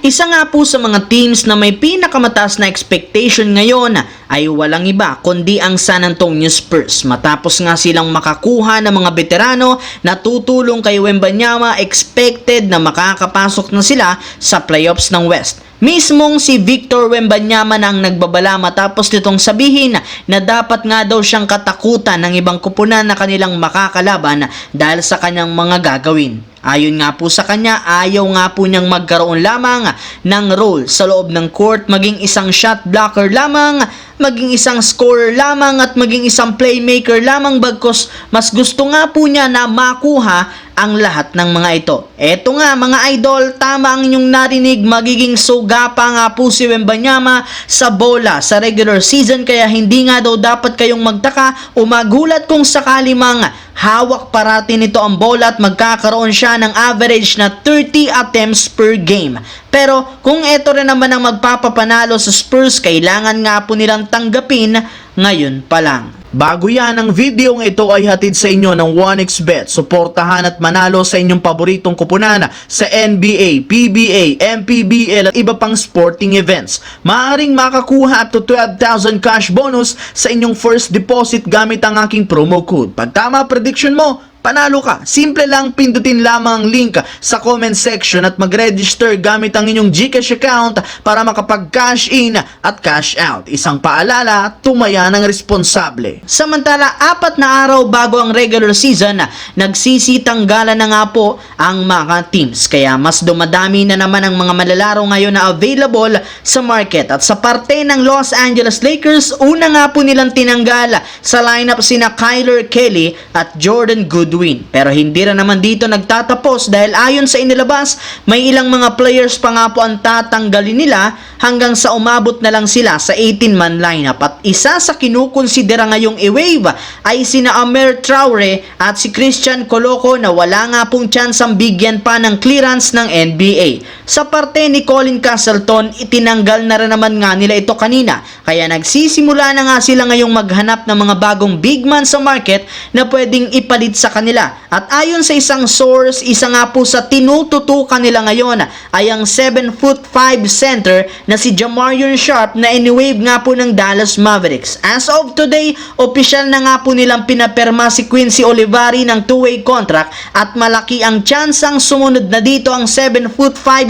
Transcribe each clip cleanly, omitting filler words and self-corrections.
Isa nga po sa mga teams na may pinakamataas na expectation ngayon ay walang iba kundi ang San Antonio Spurs. Matapos nga silang makakuha ng mga veterano na tutulong kay Wembanyama, expected na makakapasok na sila sa playoffs ng West. Mismong si Victor Wembanyama na ang nagbabala matapos nitong sabihin na dapat nga daw siyang katakutan ng ibang kupunan na kanilang makakalaban dahil sa kanyang mga gagawin. Ayon nga po sa kanya, ayaw nga po niyang magkaroon lamang ng role sa loob ng court, maging isang shot blocker lamang, maging isang scorer lamang at maging isang playmaker lamang, bagkus mas gusto nga po niya na makuha ang lahat ng mga ito. Eto nga mga idol, tama ang inyong narinig, magiging sugapa nga po si Wembanyama sa bola sa regular season, kaya hindi nga daw dapat kayong magtaka o magulat kung sakali mang hawak parati nito ang bola at magkakaroon siya ng average na 30 attempts per game. Pero kung ito rin naman ang magpapapanalo sa Spurs, kailangan nga po nilang tanggapin ngayon pa lang. Bago yan, ang videong ito ay hatid sa inyo ng 1xBet. Suportahan at manalo sa inyong paboritong kupunan sa NBA, PBA, MPBL at iba pang sporting events. Maaaring makakuha up to 12,000 cash bonus sa inyong first deposit gamit ang aking promo code. Pag tama prediction mo, panalo ka. Simple lang, pindutin lamang ang link sa comment section at mag-register gamit ang inyong GCash account para makapag-cash in at cash out. Isang paalala, tumaya ng responsable. Samantala, 4 na araw bago ang regular season, nagsisitanggalan na nga po ang mga teams. Kaya mas dumadami na naman ang mga malalaro ngayon na available sa market. At sa parte ng Los Angeles Lakers, una nga po nilang tinanggal sa lineup sina Kyler Kelly at Jordan Goodwin. Pero hindi rin naman dito nagtatapos dahil ayon sa inilabas, may ilang mga players pa nga po ang tatanggalin nila hanggang sa umabot na lang sila sa 18-man lineup. At isa sa kinukonsidera ngayong i-waive ay sina Amir Traore at si Christian Coloco na wala nga pong chance ang bigyan pa ng clearance ng NBA. Sa parte ni Colin Castleton, itinanggal na rin naman nga nila ito kanina. Kaya nagsisimula na nga sila ngayong maghanap ng mga bagong big man sa market na pwedeng ipalit sa kanila. At ayon sa isang source, isa nga po sa tinututukan nila ngayon ay ang 7'5" center na si Jamarion Sharp na iniwave nga po ng Dallas Mavericks. As of today, opisyal na nga po nilang pinaperma si Quincy Olivari ng 2-way contract at malaki ang tsansang sumunod na dito ang 7'5"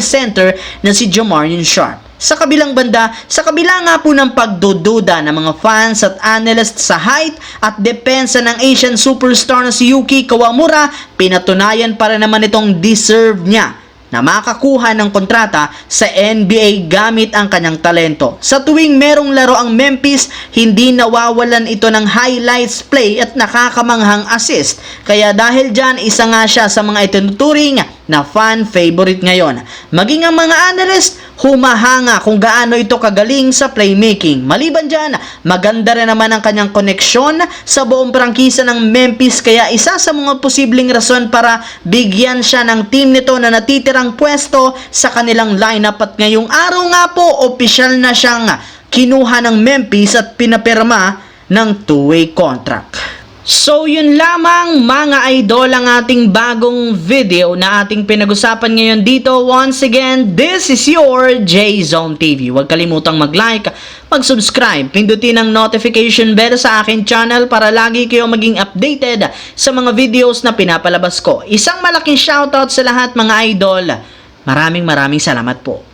center na si Jamarion Sharp. Sa kabilang banda, sa kabila nga po ng pagdududa ng mga fans at analysts sa height at depensa ng Asian superstar na si Yuki Kawamura, pinatunayan para naman itong deserve niya na makakuha ng kontrata sa NBA gamit ang kanyang talento. Sa tuwing merong laro ang Memphis, hindi nawawalan ito ng highlights play at nakakamanghang assist. Kaya dahil dyan, isa nga siya sa mga itinuturing na fan favorite ngayon. Maging ang mga analyst, humahanga kung gaano ito kagaling sa playmaking. Maliban dyan, maganda rin naman ang kanyang koneksyon sa buong prangkisa ng Memphis, kaya isa sa mga posibleng rason para bigyan siya ng team nito na natitirang pwesto sa kanilang lineup. At ngayong araw nga po, opisyal na siyang kinuha ng Memphis at pinapirma ng 2-way contract. So yun lamang mga idol ang ating bagong video na ating pinag-usapan ngayon dito. Once again, this is your J-Zone TV. Huwag kalimutang mag-like, mag-subscribe, pindutin ang notification bell sa akin channel para lagi kayo maging updated sa mga videos na pinapalabas ko. Isang malaking shoutout sa lahat mga idol. Maraming salamat po.